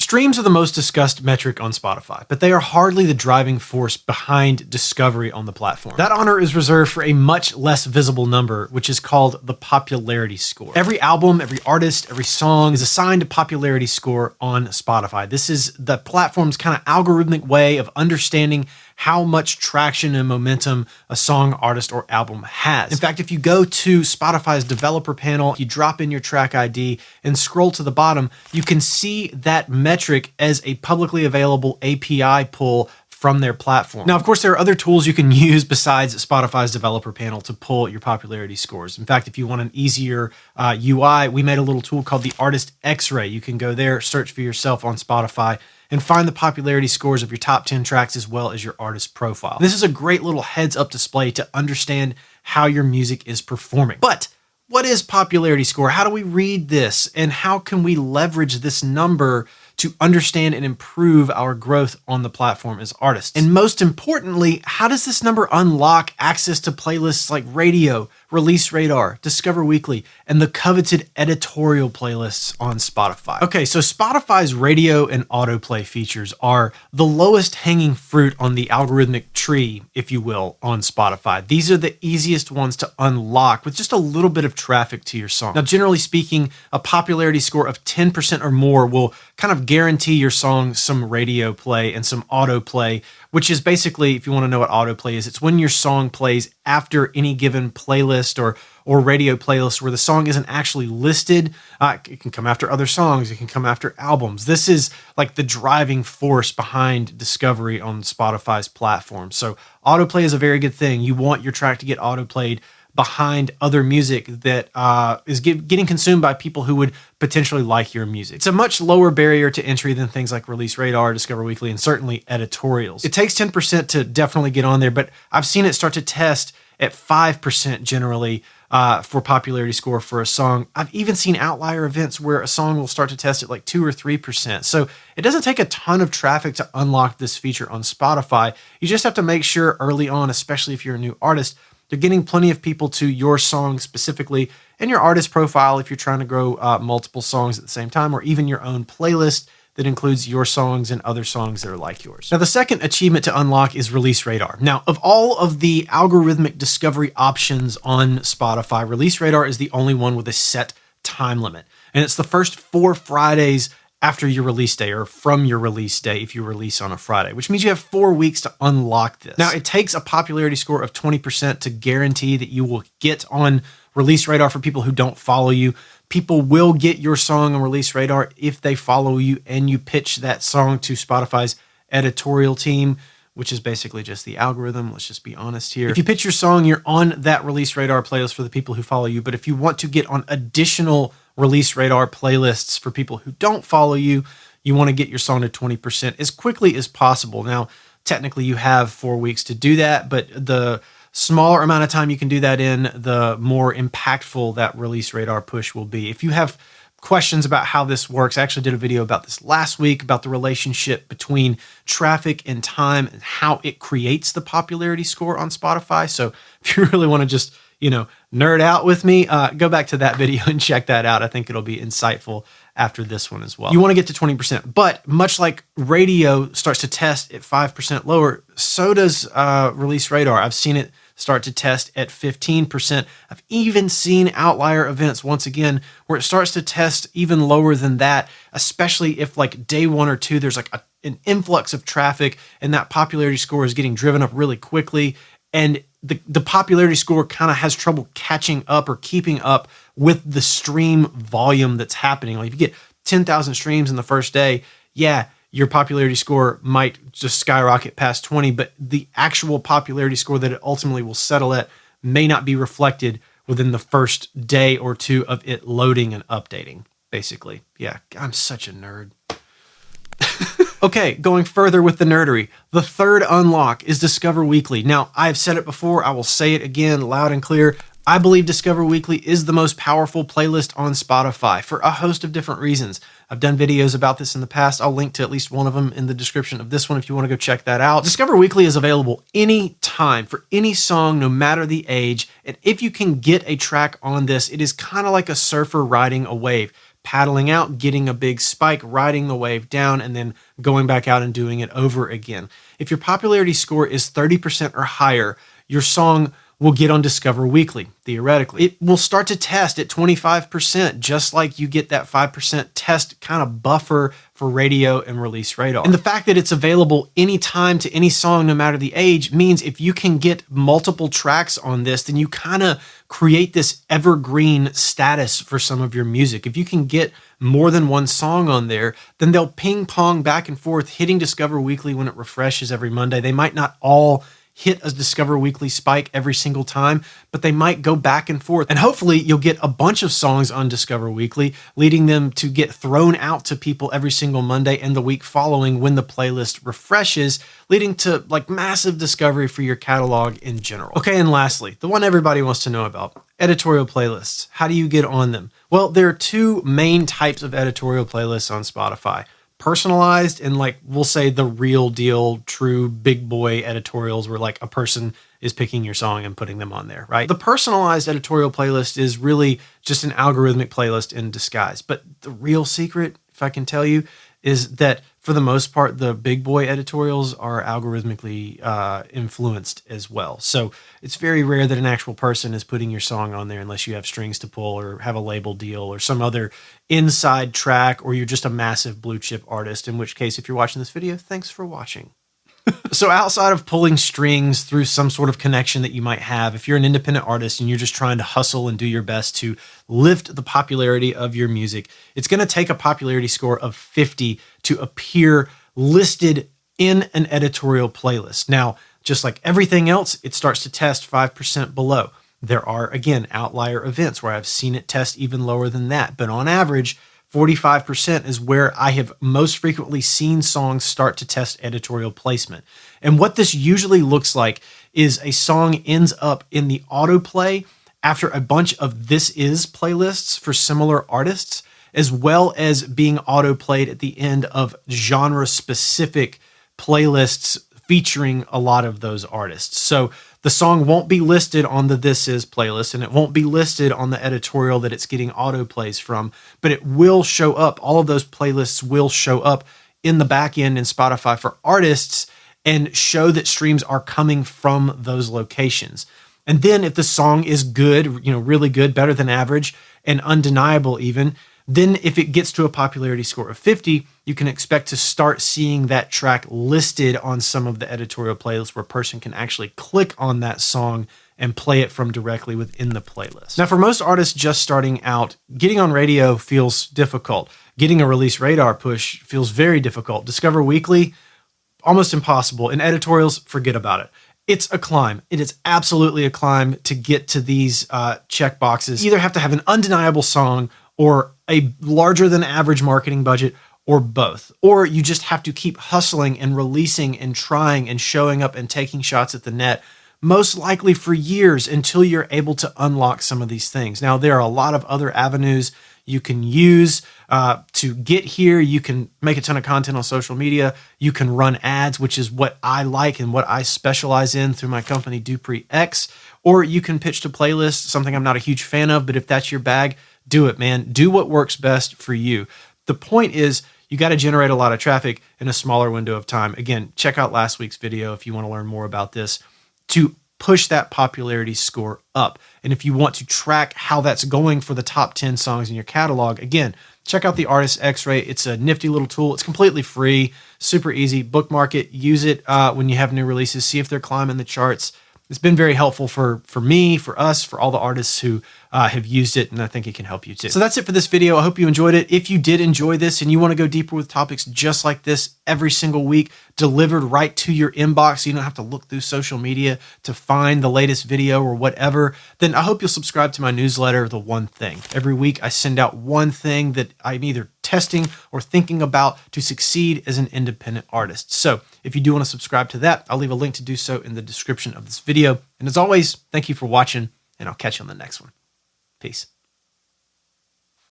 Streams are the most discussed metric on Spotify, but they are hardly the driving force behind discovery on the platform. That honor is reserved for a much less visible number, which is called the popularity score. Every album, every artist, every song is assigned a popularity score on Spotify. This is the platform's kind of algorithmic way of understanding how much traction and momentum a song, artist, or album has. In fact, if you go to Spotify's developer panel, you drop in your track ID and scroll to the bottom, you can see that metric as a publicly available API pull from their platform. Now, of course, there are other tools you can use besides Spotify's developer panel to pull your popularity scores. In fact, if you want an easier UI, we made a little tool called the Artist X-Ray. You can go there, search for yourself on Spotify, and find the popularity scores of your top 10 tracks as well as your artist profile. This is a great little heads-up display to understand how your music is performing. But what is popularity score? How do we read this? And how can we leverage this number to understand and improve our growth on the platform as artists? And most importantly, how does this number unlock access to playlists like Radio, Release Radar, Discover Weekly, and the coveted Editorial playlists on Spotify? Okay, so Spotify's Radio and Autoplay features are the lowest hanging fruit on the algorithmic tree, if you will, on Spotify. These are the easiest ones to unlock with just a little bit of traffic to your song. Now, generally speaking, a popularity score of 10% or more will kind of guarantee your song some radio play and some autoplay, which is basically, if you want to know what autoplay is, it's when your song plays after any given playlist or radio playlist where the song isn't actually listed. It can come after other songs. It can come after albums. This is like the driving force behind discovery on Spotify's platform. So autoplay is a very good thing. You want your track to get autoplayed behind other music that is getting consumed by people who would potentially like your music. It's a much lower barrier to entry than things like Release Radar, Discover Weekly, and certainly Editorials. It takes 10% to definitely get on there, but I've seen it start to test at 5% generally for popularity score for a song. I've even seen outlier events where a song will start to test at like 2 or 3%. So it doesn't take a ton of traffic to unlock this feature on Spotify. You just have to make sure early on, especially if you're a new artist, they're getting plenty of people to your song specifically and your artist profile if you're trying to grow multiple songs at the same time, or even your own playlist that includes your songs and other songs that are like yours. Now, the second achievement to unlock is Release Radar. Now, of all of the algorithmic discovery options on Spotify, Release Radar is the only one with a set time limit. And it's the first 4 Fridays after your release day, or from your release day if you release on a Friday, which means you have 4 weeks to unlock this. Now, it takes a popularity score of 20% to guarantee that you will get on Release Radar for people who don't follow you. People will get your song on Release Radar if they follow you and you pitch that song to Spotify's editorial team, which is basically just the algorithm. Let's just be honest here. If you pitch your song, you're on that Release Radar playlist for the people who follow you. But if you want to get on additional Release Radar playlists for people who don't follow you, you want to get your song to 20% as quickly as possible. Now, technically you have 4 weeks to do that, but the smaller amount of time you can do that in, the more impactful that Release Radar push will be. If you have questions about how this works, I actually did a video about this last week, about the relationship between traffic and time and how it creates the popularity score on Spotify. So if you really want to just, nerd out with me, go back to that video and check that out. I think it'll be insightful after this one as well. You want to get to 20%, but much like radio starts to test at 5% lower, so does Release Radar. I've seen it start to test at 15%. I've even seen outlier events, once again, where it starts to test even lower than that, especially if like day 1 or 2, there's like an influx of traffic and that popularity score is getting driven up really quickly. And the popularity score kind of has trouble catching up or keeping up with the stream volume that's happening. Like if you get 10,000 streams in the first day, yeah, your popularity score might just skyrocket past 20, but the actual popularity score that it ultimately will settle at may not be reflected within the first day or 2 of it loading and updating, basically. Yeah, I'm such a nerd. Okay, going further with the nerdery, the third unlock is Discover Weekly. Now, I've said it before, I will say it again loud and clear. I believe Discover Weekly is the most powerful playlist on Spotify for a host of different reasons. I've done videos about this in the past. I'll link to at least one of them in the description of this one if you want to go check that out. Discover Weekly is available anytime for any song, no matter the age. And if you can get a track on this, it is kind of like a surfer riding a wave. paddling out, getting a big spike, riding the wave down, and then going back out and doing it over again. If your popularity score is 30% or higher, your song will get on Discover Weekly, theoretically. It will start to test at 25%, just like you get that 5% test kind of buffer for radio and release radar. And the fact that it's available anytime to any song, no matter the age, means if you can get multiple tracks on this, then you kind of create this evergreen status for some of your music. If you can get more than one song on there, then they'll ping pong back and forth, hitting Discover Weekly when it refreshes every Monday. They might not all hit a Discover Weekly spike every single time, but they might go back and forth. And hopefully you'll get a bunch of songs on Discover Weekly, leading them to get thrown out to people every single Monday and the week following when the playlist refreshes, leading to like massive discovery for your catalog in general. Okay, and lastly, the one everybody wants to know about, editorial playlists. How do you get on them? Well, there are two main types of editorial playlists on Spotify. Personalized and like we'll say the real deal, true big boy editorials where like a person is picking your song and putting them on there, right? The personalized editorial playlist is really just an algorithmic playlist in disguise. But the real secret, if I can tell you, is that for the most part, the big boy editorials are algorithmically influenced as well. So it's very rare that an actual person is putting your song on there unless you have strings to pull or have a label deal or some other inside track, or you're just a massive blue chip artist, in which case, if you're watching this video, thanks for watching. So outside of pulling strings through some sort of connection that you might have, if you're an independent artist and you're just trying to hustle and do your best to lift the popularity of your music, it's going to take a popularity score of 50 to appear listed in an editorial playlist. Now, just like everything else, it starts to test 5% below. There are, again, outlier events where I've seen it test even lower than that, but on average, 45% is where I have most frequently seen songs start to test editorial placement. And what this usually looks like is a song ends up in the autoplay after a bunch of This Is playlists for similar artists, as well as being autoplayed at the end of genre-specific playlists featuring a lot of those artists. So the song won't be listed on the This Is playlist, and it won't be listed on the editorial that it's getting autoplays from, but it will show up. All of those playlists will show up in the back end in Spotify for artists and show that streams are coming from those locations. And then if the song is good, really good, better than average, and undeniable even, then if it gets to a popularity score of 50, you can expect to start seeing that track listed on some of the editorial playlists where a person can actually click on that song and play it from directly within the playlist. Now, for most artists just starting out, getting on radio feels difficult. Getting a release radar push feels very difficult. Discover Weekly, almost impossible. And editorials, forget about it. It's a climb. It is absolutely a climb to get to these check boxes. You either have to have an undeniable song or a larger than average marketing budget, or both. Or you just have to keep hustling and releasing and trying and showing up and taking shots at the net, most likely for years until you're able to unlock some of these things. Now, there are a lot of other avenues you can use to get here. You can make a ton of content on social media. You can run ads, which is what I like and what I specialize in through my company, DuPree X. Or you can pitch to playlists, something I'm not a huge fan of, but if that's your bag, do it, man. Do what works best for you. The point is, you got to generate a lot of traffic in a smaller window of time. Again, check out last week's video if you want to learn more about this to push that popularity score up. And if you want to track how that's going for the top 10 songs in your catalog, again, check out the Artist X-Ray. It's a nifty little tool. It's completely free, super easy. Bookmark it, use it when you have new releases, see if they're climbing the charts. It's been very helpful for me, for us, for all the artists who have used it, and I think it can help you too. So that's it for this video. I hope you enjoyed it. If you did enjoy this and you want to go deeper with topics just like this every single week, delivered right to your inbox, so you don't have to look through social media to find the latest video or whatever, then I hope you'll subscribe to my newsletter, The One Thing. Every week I send out one thing that I'm either testing or thinking about to succeed as an independent artist. So if you do want to subscribe to that, I'll leave a link to do so in the description of this video. And as always, thank you for watching, and I'll catch you on the next one. Peace.